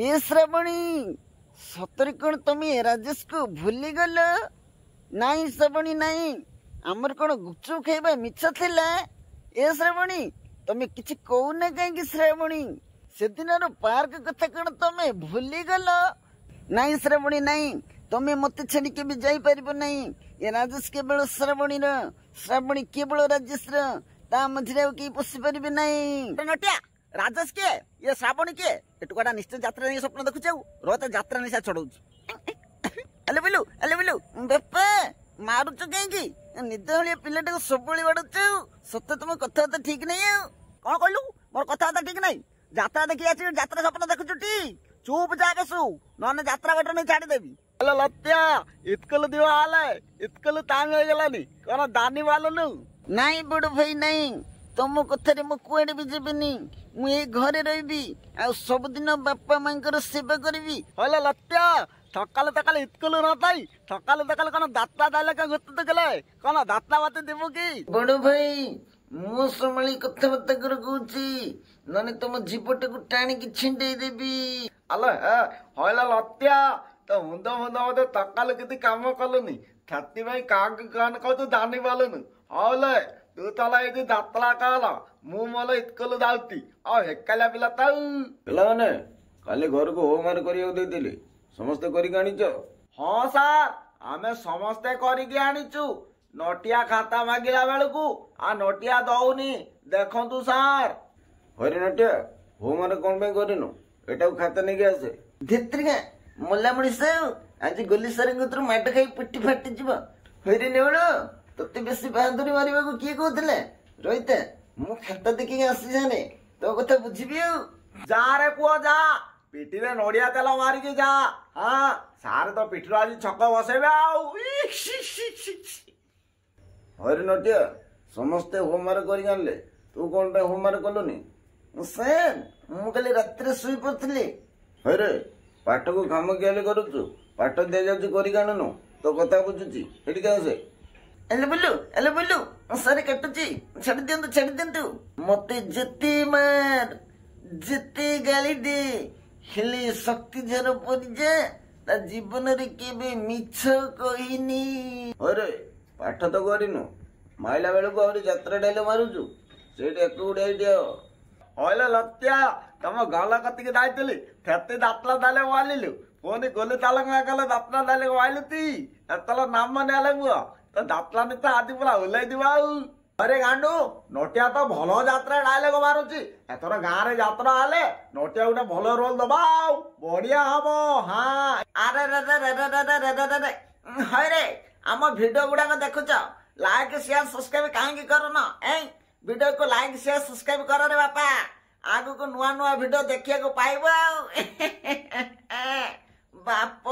ए श्रावणी सतरे कौन तुम राजेश को भूली गल? नाई श्रावणी नाई, आमर कौन गुपचुप खाइबा मिछ थिला? ए श्रावणी तुम किछि कहूना कहीं श्रावणी? से दिन पार्क कथा कौन तुम भूली गल? नाई श्रावणी नाई, तुम मत छाड़ी के जाई पारिबो नहीं। ये राजेश केवल श्रावणी श्रावणी केवल राजेश ता मझे के पशि पारे नहीं। नटिया राजेश के ये श्रावणी के एटुकाटा निश्चय यात्रा नहीं स्वप्न देखुचे रोते यात्रा निशा चढ़ाऊची। अले बिलु बापा मारुच कहीं निद भाई पिलाटा सब बाड़ुच सत्य तुम कथबार्ता ठीक नहीं। कौन कहलु मोर कथबार्ता ठीक नहीं? यात्रा देखी आसी यात्रा स्वप्न देखुचु टी चुप जाके सु नने यात्रा बाट नहीं छाड़ी देवी। अरे लत्या इतकल दिवा आले इतकल टांग हो गलानी कौन दानी वालो नु नहीं बड़ भाई नहीं तुम कथारे मु कुआडे भी जीविनी मु ए घरे रहिबी आ सब दिन बापा मांकर सेवा करबी। हले लत्या थकाले तकाले इतकल न ताई थकाले तकाले कौन दाता दाले का गुत्त तो गले कौन दाता बाते देबो की? बड़ भाई मु संभाली कथबार्ता कर कहूची नने तुम जीवटे को टाणी की छिंडे देबी। अले हले लत्या तो मुंद मुंद मते तकाले किति काम कलुनी छाती भाई काग कान को तो दानी वालो नु हले तू तला ये दातला काला मु मला इतकल दाउती आ हेकाला पिला ताऊ पिला माने काले घर को होमवर्क करियो देतिले समस्त करी आनिच? हां सर आमे समस्त करी आनिचु। नटिया खाता मागिला बेलकू आ नटिया दउनी देखंतु सर। हरे नटिया होमवर्क कोन पे करिनो एटा खाता नहीं के आसे धित्रिका मोला मनीष आज गोली सर माट खाई पिटी फाटी जीव हईरे नेवल तोते बेसी बहादुरी मारिबा को किए कहते रहीते मु खाता देखिक आसी जाने तो कथा बुझीबी। जा रे पुओ जा पिटी रे नड़िया तेल मारिकी जा। हाँ सारे तो पिठर आज छक बसेबे आउ। हरे नटिया समस्ते होमवर्क करी आनले तू कोन पे होमवर्क कलुनी? सर मु काली रात्रि सुई पड़थली। हरे पाठ को काम केले करूचु पाठ दे जाउची करी आनुनु तो कथा बुझुची हेडी का से एले बोलू सर कटुची छाड़ी दियंतु मते जेते मार जेते गाली दे हेले शक्ति जर परिजा ता जीवन रे केबे मिछ कहिनी। अरे पाठ तो करिनु माइला बेल को आउरी यात्रा डाले मारुचु सेठी एक उड़ाई दियो। हले लत्या तम गाला कति के दाइतली थेते दातला दाले वालिलु कोनी गोले तालंगा गले दातला दाले वाइलुती एतला नाम नेले मुआ तो दातला ने तो आदि पूरा ओलाई दिवाउ। अरे गांडू नटिया तो भलो यात्रा डाले को मारुची एथर गां रे यात्रा आले नटिया उठे भलो रोल दबाउ बढ़िया हबो। हां अरे रे हरे आम वीडियो गुडा को देखुच लाइक शेयर सब्सक्राइब काहे करना ए वीडियो को लाइक शेयर सब्सक्राइब कर रे बापा आगु को नुआ नुआ वीडियो देखिया को पाइबो बाप।